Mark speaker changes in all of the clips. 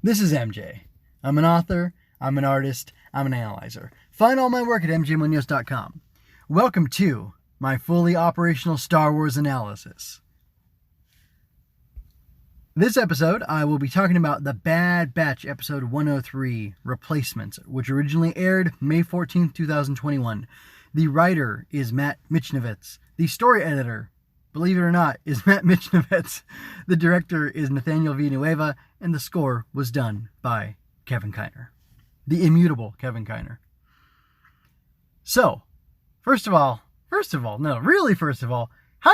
Speaker 1: This is MJ. I'm an author, I'm an artist, I'm an analyzer. Find all my work at mjmunoz.com. Welcome to my fully operational Star Wars analysis. This episode, I will be talking about The Bad Batch, episode 103, Replacements, which originally aired May 14th, 2021. The writer is Matt Michnovetz. The story editor, believe it or not, is Matt Michnovetz. The director is Nathaniel Villanueva, and the score was done by Kevin Kiner. The immutable Kevin Kiner. So, first of all, how are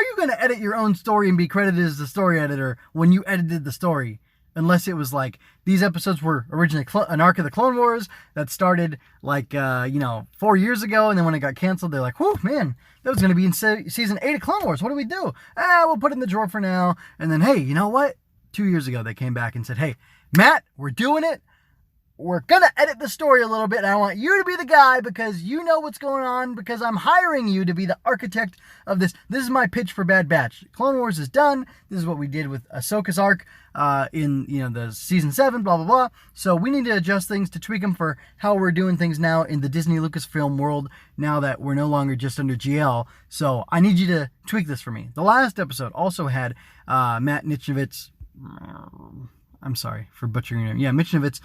Speaker 1: you going to edit your own story and be credited as the story editor when you edited the story? Unless it was like, these episodes were originally an arc of the Clone Wars that started 4 years ago, and then when it got canceled, they're like, whew, man, that was going to be in season 8 of Clone Wars. What do we do? We'll put it in the drawer for now. And then, hey, you know what? 2 years ago, they came back and said, hey, Matt, we're doing it. We're going to edit the story a little bit, and I want you to be the guy because you know what's going on, because I'm hiring you to be the architect of this. This is my pitch for Bad Batch. Clone Wars is done. This is what we did with Ahsoka's arc in the season 7, blah, blah, blah. So we need to adjust things to tweak them for how we're doing things now in the Disney Lucasfilm world, now that we're no longer just under GL. So I need you to tweak this for me. The last episode also had Matt Michnovetz. I'm sorry for butchering your name. Yeah, Michnovetz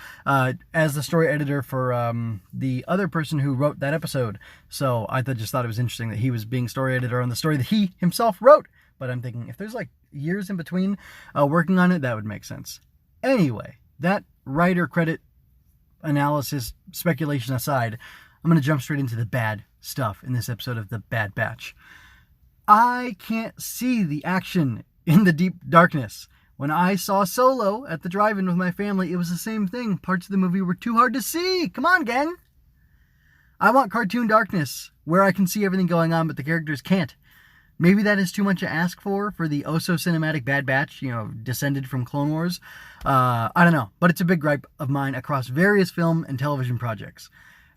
Speaker 1: as the story editor for the other person who wrote that episode. So I just thought it was interesting that he was being story editor on the story that he himself wrote. But I'm thinking, if there's like years in between working on it, that would make sense. Anyway, that writer credit analysis speculation aside, I'm going to jump straight into the bad stuff in this episode of The Bad Batch. I can't see the action in the deep darkness. When I saw Solo at the drive-in with my family, it was the same thing. Parts of the movie were too hard to see. Come on, gang. I want cartoon darkness where I can see everything going on, but the characters can't. Maybe that is too much to ask for the oh-so-cinematic Bad Batch, descended from Clone Wars. I don't know, but it's a big gripe of mine across various film and television projects.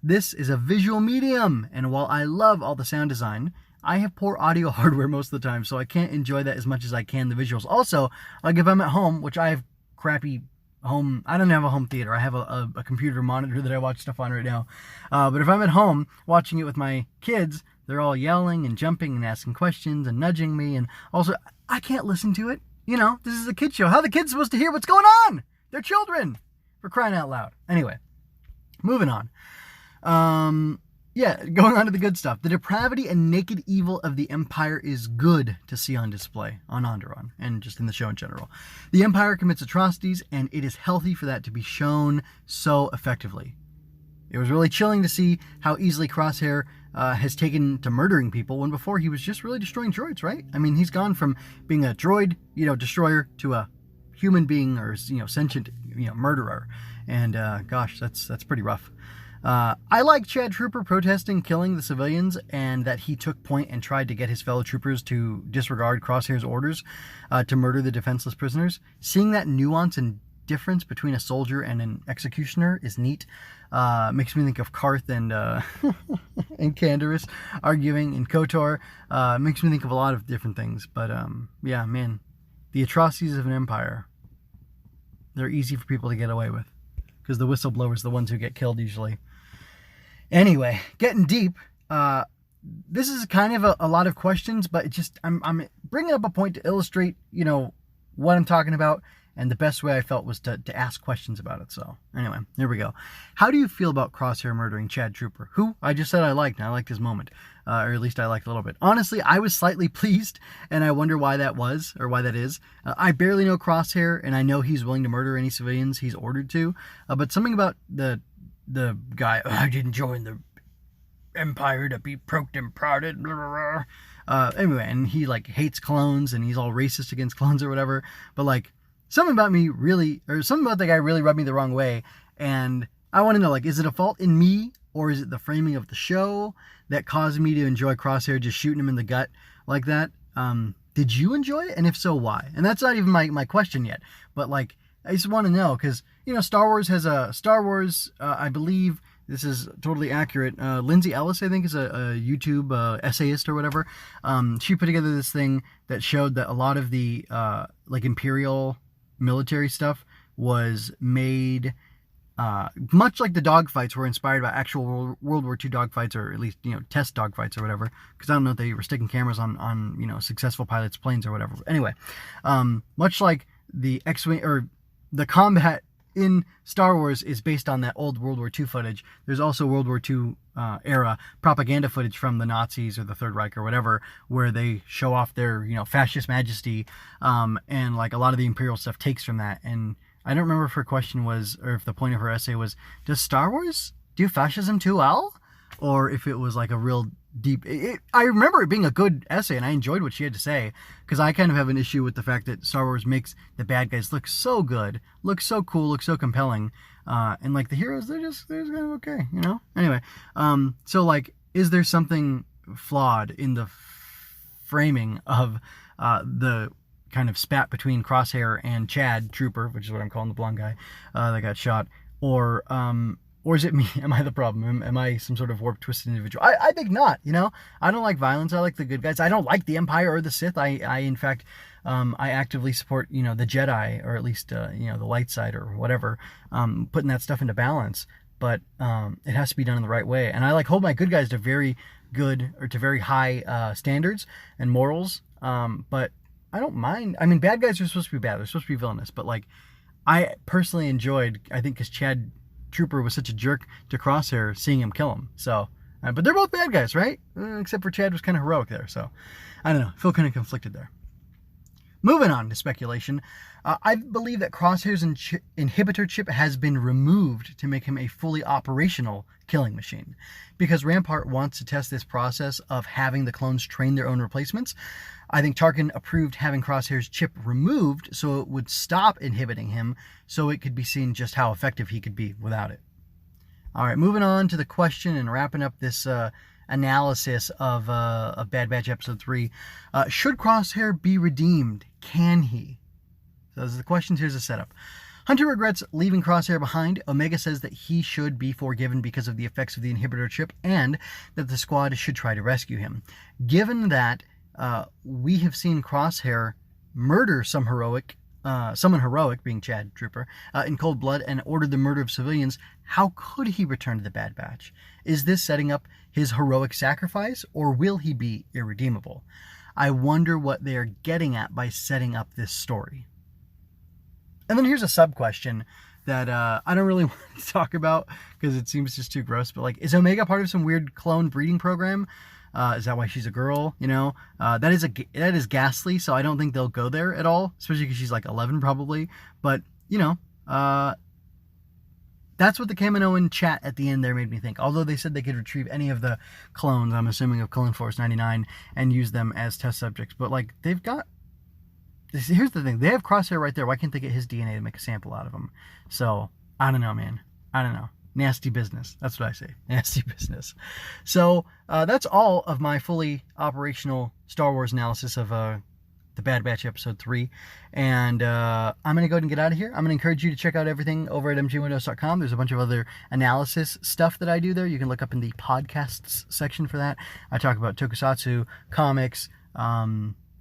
Speaker 1: This is a visual medium, and while I love all the sound design, I have poor audio hardware most of the time, so I can't enjoy that as much as I can the visuals. Also, like if I'm at home, which I have crappy home, I don't have a home theater. I have a computer monitor that I watch stuff on right now. But if I'm at home watching it with my kids, they're all yelling and jumping and asking questions and nudging me. And also, I can't listen to it. This is a kid show. How are the kids supposed to hear what's going on? They're children, for crying out loud. Anyway, moving on. Yeah, going on to the good stuff. The depravity and naked evil of the Empire is good to see on display on Onderon, and just in the show in general. The Empire commits atrocities, and it is healthy for that to be shown so effectively. It was really chilling to see how easily Crosshair has taken to murdering people, when before he was just really destroying droids, right? I mean, he's gone from being a droid, destroyer, to a human being, or, sentient, murderer. And, gosh, that's pretty rough. I like Chad Trooper protesting killing the civilians, and that he took point and tried to get his fellow troopers to disregard Crosshair's orders to murder the defenseless prisoners. Seeing that nuance and difference between a soldier and an executioner is neat. Makes me think of Karth and and Canderous arguing in KOTOR. Makes me think of a lot of different things. But yeah, man, the atrocities of an empire, they're easy for people to get away with, because the whistleblowers are the ones who get killed usually. Anyway, getting deep, this is kind of a lot of questions, but it just, I'm bringing up a point to illustrate, what I'm talking about, and the best way I felt was to ask questions about it. So anyway, there we go. How do you feel about Crosshair murdering Chad Trooper, who I just said I liked, and I liked his moment, or at least I liked a little bit. Honestly, I was slightly pleased, and I wonder why that was, or why that is. I barely know Crosshair, and I know he's willing to murder any civilians he's ordered to, but something about the guy, I didn't join the Empire to be proked and prodded, blah, blah, blah. Anyway, and he hates clones, and he's all racist against clones or whatever, but something about the guy really rubbed me the wrong way, and I want to know, is it a fault in me, or is it the framing of the show that caused me to enjoy Crosshair just shooting him in the gut like that? Did you enjoy it? And if so, why? And that's not even my question yet, but I just want to know, because, Star Wars has I believe this is totally accurate. Lindsay Ellis, I think, is a YouTube essayist or whatever. She put together this thing that showed that a lot of the Imperial military stuff was made much like the dogfights were inspired by actual World War II dogfights, or at least, test dogfights or whatever, because I don't know if they were sticking cameras on successful pilots' planes or whatever. Anyway, much like the X-Wing, or the combat in Star Wars is based on that old World War II footage, there's also World War II era propaganda footage from the Nazis or the Third Reich or whatever, where they show off their, fascist majesty, and like a lot of the Imperial stuff takes from that. And I don't remember if her question was, or if the point of her essay was, does Star Wars do fascism too well? Or if it was like a real deep... I remember it being a good essay, and I enjoyed what she had to say, because I kind of have an issue with the fact that Star Wars makes the bad guys look so good, look so cool, look so compelling, and like the heroes, they're just kind of okay, Anyway, so like, is there something flawed in the framing of the kind of spat between Crosshair and Chad Trooper, which is what I'm calling the blonde guy that got shot, or is it me? Am I the problem? Am I some sort of warped, twisted individual? I think not, I don't like violence. I like the good guys. I don't like the Empire or the Sith. I in fact, I actively support, the Jedi, or at least, the light side or whatever, putting that stuff into balance. But it has to be done in the right way. And I hold my good guys to very good, or to very high standards and morals. But I don't mind. I mean, bad guys are supposed to be bad. They're supposed to be villainous. But I personally enjoyed, I think, because Chad Trooper was such a jerk to Crosshair, seeing him kill him. So, but they're both bad guys, right? Except for Chad was kind of heroic there. So, I don't know. I feel kind of conflicted there. Moving on to speculation, I believe that Crosshair's inhibitor chip has been removed to make him a fully operational killing machine, because Rampart wants to test this process of having the clones train their own replacements. I think Tarkin approved having Crosshair's chip removed so it would stop inhibiting him, so it could be seen just how effective he could be without it. All right, moving on to the question and wrapping up this analysis of Bad Batch Episode 3. Should Crosshair be redeemed? Can he? So those are the questions. Here's the setup. Hunter regrets leaving Crosshair behind. Omega says that he should be forgiven because of the effects of the inhibitor chip, and that the squad should try to rescue him. Given that we have seen Crosshair murder someone heroic, being Chad Trooper, in cold blood, and ordered the murder of civilians, how could he return to the Bad Batch? Is this setting up his heroic sacrifice, or will he be irredeemable? I wonder what they are getting at by setting up this story. And then here's a sub-question that I don't really want to talk about because it seems just too gross, but is Omega part of some weird clone breeding program? Is that why she's a girl? That is ghastly, so I don't think they'll go there at all, especially because she's 11 probably. But, that's what the Kaminoan chat at the end there made me think. Although they said they could retrieve any of the clones, I'm assuming, of Clone Force 99 and use them as test subjects. But, they've got... Here's the thing. They have Crosshair right there. Why can't they get his DNA to make a sample out of him? So, I don't know, man. I don't know. Nasty business. That's what I say. Nasty business. So, that's all of my fully operational Star Wars analysis of the Bad Batch Episode 3. And I'm going to go ahead and get out of here. I'm going to encourage you to check out everything over at mjwindows.com. There's a bunch of other analysis stuff that I do there. You can look up in the podcasts section for that. I talk about tokusatsu, comics,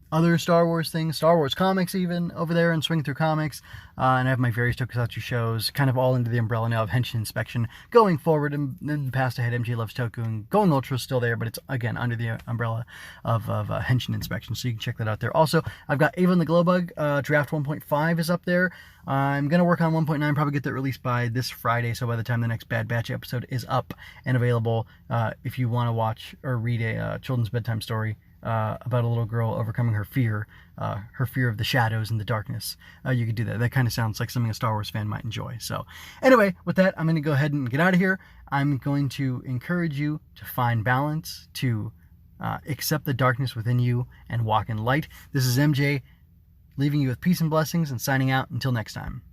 Speaker 1: other Star Wars things, Star Wars comics even, over there, and Swing Through Comics. And I have my various tokusatsu shows, kind of all under the umbrella now of Henshin Inspection. Going forward, in the past I had MJ Loves Toku, and Going Ultra is still there, but it's, again, under the umbrella of Henshin Inspection, so you can check that out there. Also, I've got Ava and the Glowbug, Draft 1.5 is up there. I'm going to work on 1.9, probably get that released by this Friday, so by the time the next Bad Batch episode is up and available, if you want to watch or read a children's bedtime story about a little girl overcoming her fear of the shadows and the darkness, you could do that. That kind of sounds like something a Star Wars fan might enjoy. So anyway, with that, I'm going to go ahead and get out of here. I'm going to encourage you to find balance, to accept the darkness within you and walk in light. This is MJ, leaving you with peace and blessings and signing out until next time.